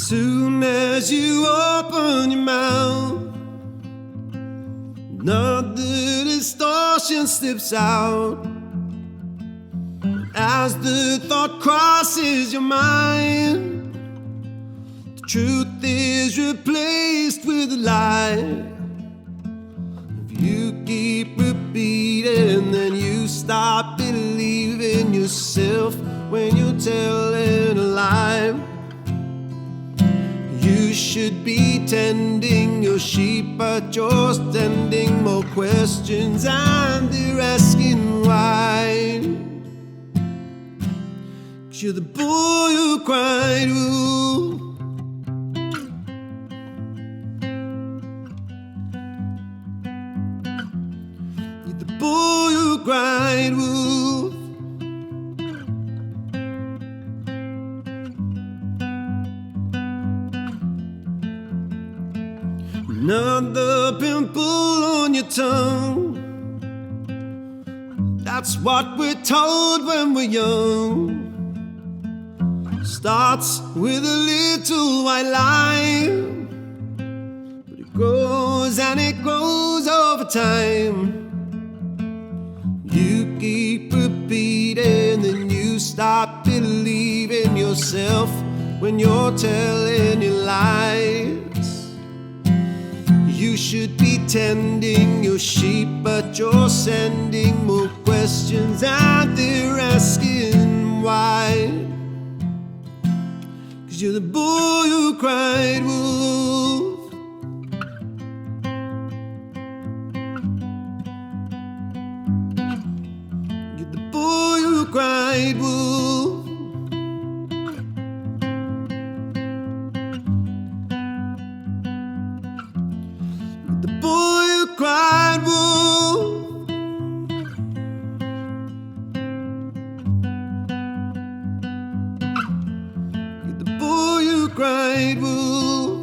Soon as you open your mouth, another distortion slips out. As the thought crosses your mind, the truth is replaced with a lie. If you keep repeating, then you stop believing yourself when you're telling a lie. You should be tending your sheep, but you're sending more questions and they're asking why. 'Cause you're the boy who cried wolf. You're the boy who cried wolf. Another pimple on your tongue. That's what we're told when we're young. Starts with a little white lie, but it grows and it grows over time. You keep repeating, then you stop believing yourself when you're telling your lies. You should be tending your sheep, but you're sending more questions and they're asking why. 'Cause you're the boy who cried wolf. You're the boy who cried wolf. The boy who cried wolf. You're the boy who cried wolf.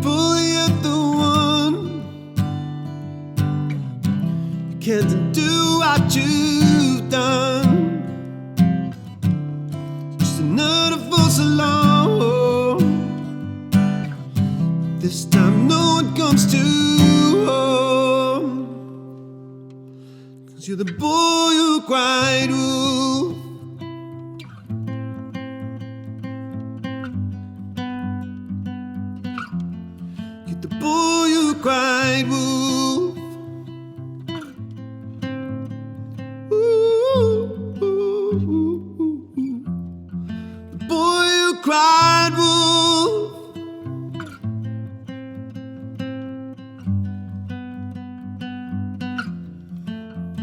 Boy, you're the one. You can't undo what you've done. Just another false alarm. This time no one comes to harm. 'Cause you're the boy who cried wolf. You're the boy who cried wolf. Boy who cried wolf.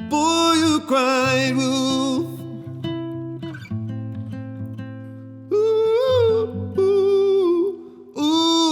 Boy who cried wolf. Ooh, ooh, ooh.